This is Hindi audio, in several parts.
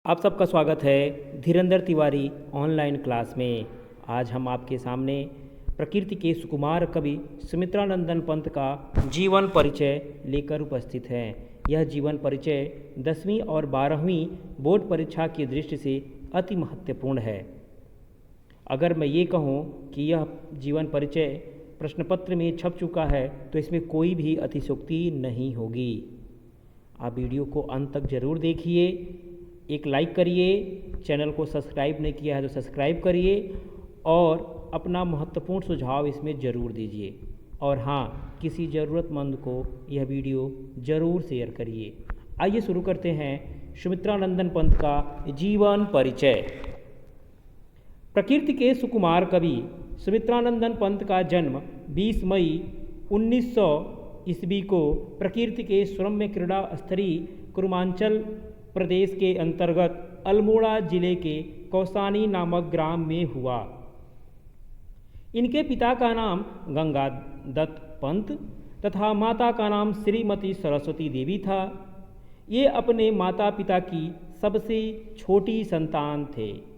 आप सबका स्वागत है धीरेंद्र तिवारी ऑनलाइन क्लास में। आज हम आपके सामने प्रकृति के सुकुमार कवि सुमित्रानंदन पंत का जीवन परिचय लेकर उपस्थित हैं। यह जीवन परिचय 10वीं और 12वीं बोर्ड परीक्षा की दृष्टि से अति महत्वपूर्ण है। अगर मैं ये कहूँ कि यह जीवन परिचय प्रश्न पत्र में छप चुका है तो इसमें कोई भी अतिशयोक्ति नहीं होगी। आप वीडियो को अंत तक जरूर देखिए, एक लाइक करिए, चैनल को सब्सक्राइब नहीं किया है तो सब्सक्राइब करिए और अपना महत्वपूर्ण सुझाव इसमें ज़रूर दीजिए। और हाँ, किसी ज़रूरतमंद को यह वीडियो ज़रूर शेयर करिए। आइए शुरू करते हैं सुमित्रानंदन पंत का जीवन परिचय। प्रकृति के सुकुमार कवि सुमित्रानंदन पंत का जन्म 20 मई 1900 ईस्वी को प्रकृति के सुरम्य क्रीड़ा स्थली कुरुमांचल प्रदेश के अंतर्गत अल्मोड़ा जिले के कौसानी नामक ग्राम में हुआ। इनके पिता का नाम गंगादत्त पंत तथा माता का नाम श्रीमती सरस्वती देवी था। ये अपने माता पिता की सबसे छोटी संतान थे।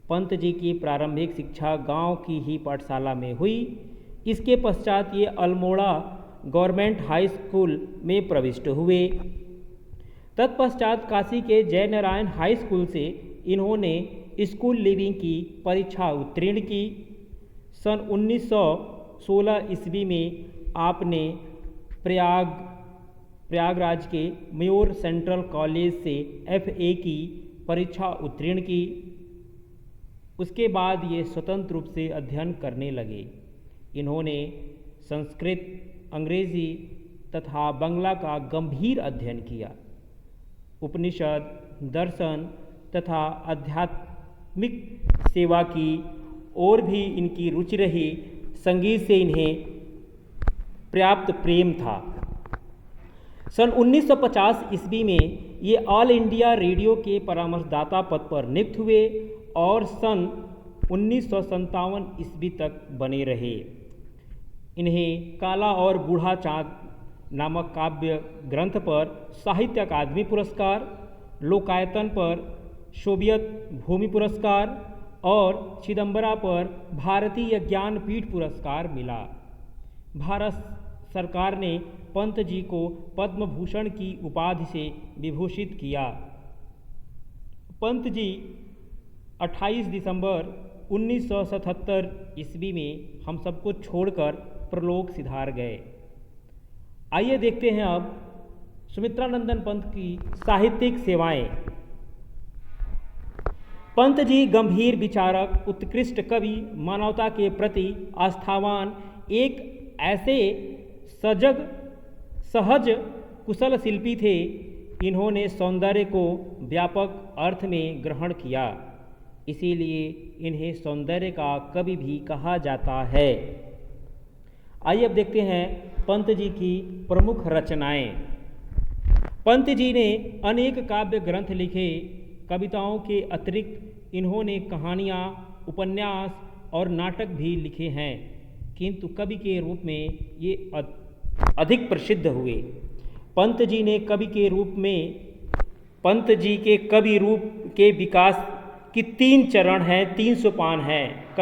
पंत जी की प्रारंभिक शिक्षा गांव की ही पाठशाला में हुई। इसके पश्चात ये अल्मोड़ा गवर्नमेंट हाई स्कूल में प्रविष्ट हुए। तत्पश्चात काशी के जय नारायण हाई स्कूल से इन्होंने स्कूल लिविंग की परीक्षा उत्तीर्ण की। सन 1916 ईस्वी में आपने प्रयागराज के मयूर सेंट्रल कॉलेज से FA की परीक्षा उत्तीर्ण की। उसके बाद ये स्वतंत्र रूप से अध्ययन करने लगे। इन्होंने संस्कृत, अंग्रेजी तथा बंगला का गंभीर अध्ययन किया। उपनिषद, दर्शन तथा आध्यात्मिक सेवा की ओर भी इनकी रुचि रही। संगीत से इन्हें पर्याप्त प्रेम था। सन 1950 ईस्वी में ये ऑल इंडिया रेडियो के परामर्शदाता पद पर नियुक्त हुए और सन 1957 ईस्वी तक बने रहे। इन्हें काला और बूढ़ा चाँद नामक काव्य ग्रंथ पर साहित्य अकादमी पुरस्कार, लोकायतन पर सोवियत भूमि पुरस्कार और चिदम्बरा पर भारतीय ज्ञानपीठ पुरस्कार मिला। भारत सरकार ने पंत जी को पद्म भूषण की उपाधि से विभूषित किया। पंत जी 28 दिसंबर 1977 ईस्वी में हम सबको छोड़कर परलोक सिधार गए। आइए देखते हैं अब सुमित्रानंदन पंत की साहित्यिक सेवाएं। पंत जी गंभीर विचारक, उत्कृष्ट कवि, मानवता के प्रति आस्थावान, एक ऐसे सहज कुशल शिल्पी थे। इन्होंने सौंदर्य को व्यापक अर्थ में ग्रहण किया, इसीलिए इन्हें सौंदर्य का कवि भी कहा जाता है। आइए अब देखते हैं पंत जी की प्रमुख रचनाएं। पंत जी ने अनेक काव्य ग्रंथ लिखे। कविताओं के अतिरिक्त इन्होंने कहानियाँ, उपन्यास और नाटक भी लिखे हैं, किंतु कवि के रूप में ये अधिक प्रसिद्ध हुए। पंत जी के कवि रूप के विकास की 3 चरण हैं, 3 सोपान हैं।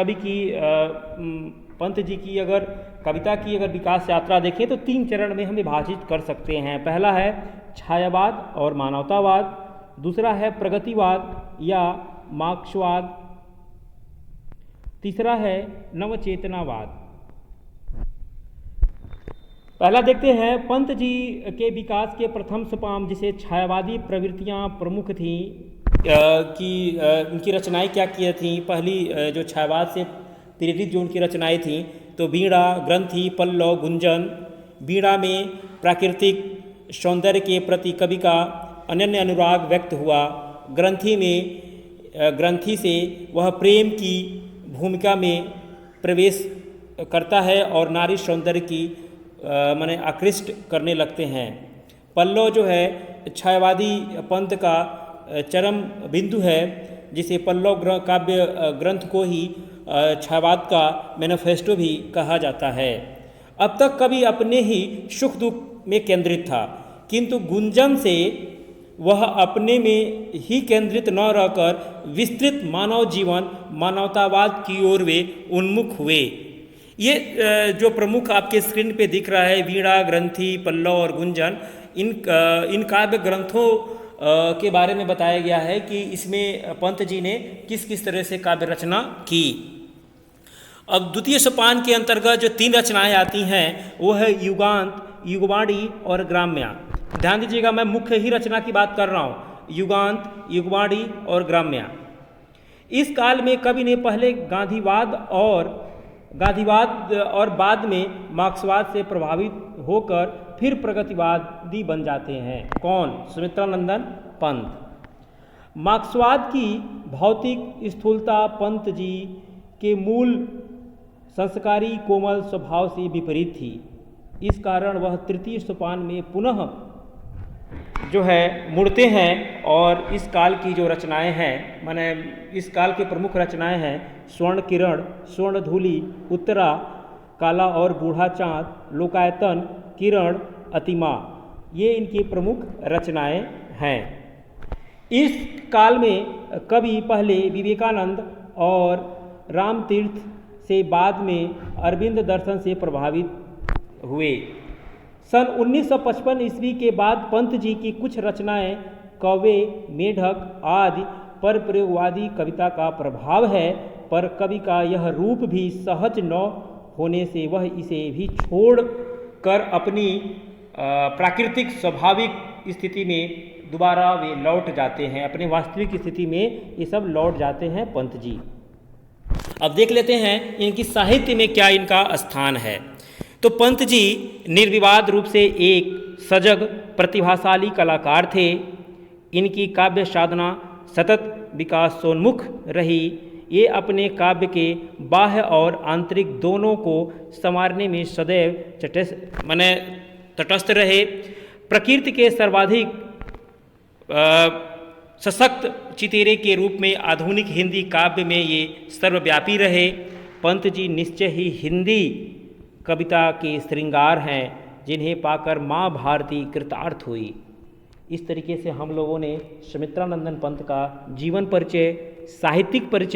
पंत जी की अगर कविता की विकास यात्रा देखें तो 3 चरण में हम विभाजित कर सकते हैं। पहला है छायावाद और मानवतावाद, दूसरा है प्रगतिवाद या मार्क्सवाद, तीसरा है नवचेतनावाद। पहला देखते हैं पंत जी के विकास के प्रथम सोपान, जिसे छायावादी प्रवृत्तियां प्रमुख थीं कि उनकी रचनाएं क्या किया थीं। पहली जो छायावाद से प्रेरित जो उनकी रचनाएं थीं तो वीणा, ग्रंथि, पल्लव, गुंजन। वीणा में प्राकृतिक सौंदर्य के प्रति कवि का अनन्य अनुराग व्यक्त हुआ। ग्रंथि से वह प्रेम की भूमिका में प्रवेश करता है और नारी सौंदर्य की माने आकृष्ट करने लगते हैं। पल्लव जो है छायावादी पंत का चरम बिंदु है, जिसे पल्लव काव्य ग्रंथ को ही छायावाद का मैनिफेस्टो भी कहा जाता है। अब तक कवि अपने ही सुख दुख में केंद्रित था, किंतु गुंजन से वह अपने में ही केंद्रित न रहकर विस्तृत मानव जीवन मानवतावाद की ओर वे उन्मुख हुए। ये जो प्रमुख आपके स्क्रीन पे दिख रहा है, वीणा, ग्रंथि, पल्लव और गुंजन, इन काव्य ग्रंथों के बारे में बताया गया है कि इसमें पंत जी ने किस किस तरह से काव्य रचना की। अब द्वितीय सोपान के अंतर्गत जो 3 रचनाएं आती हैं वो है युगांत, युगवाणी और ग्राम्या। ध्यान दीजिएगा, मैं मुख्य ही रचना की बात कर रहा हूँ, युगांत, युगवाणी और ग्राम्या। इस काल में कवि ने पहले गांधीवाद और बाद में मार्क्सवाद से प्रभावित होकर फिर प्रगतिवादी बन जाते हैं। कौन? सुमित्रानंदन पंत। मार्क्सवाद की भौतिक स्थूलता पंत जी के मूल संस्कारी कोमल स्वभाव से विपरीत थी। इस कारण वह तृतीय सोपान में पुनः जो है मुड़ते हैं और इस काल की जो रचनाएं हैं, माने इस काल के प्रमुख रचनाएं हैं स्वर्ण किरण, स्वर्ण धूलि, उत्तरा, काला और बूढ़ा चाँद, लोकायतन, किरण, अतिमा, ये इनकी प्रमुख रचनाएं हैं। इस काल में कवि पहले विवेकानंद और रामतीर्थ से, बाद में अरविंद दर्शन से प्रभावित हुए। सन 1955 ईस्वी के बाद पंत जी की कुछ रचनाएं कौवे, मेढक आदि पर प्रयोगवादी कविता का प्रभाव है, पर कवि का यह रूप भी सहज न होने से वह इसे भी छोड़ कर अपनी प्राकृतिक स्वाभाविक स्थिति में दोबारा वे लौट जाते हैं, अपने वास्तविक स्थिति में ये सब लौट जाते हैं पंत जी। अब देख लेते हैं इनकी साहित्य में क्या इनका स्थान है। तो पंत जी निर्विवाद रूप से एक सजग प्रतिभाशाली कलाकार थे। इनकी काव्य साधना सतत विकासोन्मुख रही। ये अपने काव्य के बाह्य और आंतरिक दोनों को संवारने में सदैव तटस्थ रहे। प्रकृति के सर्वाधिक सशक्त चितेरे के रूप में आधुनिक हिंदी काव्य में ये सर्वव्यापी रहे। पंत जी निश्चय ही हिंदी कविता के श्रृंगार हैं, जिन्हें पाकर माँ भारती कृतार्थ हुई। इस तरीके से हम लोगों ने सुमित्रानंदन पंत का जीवन परिचय, साहित्यिक परिचय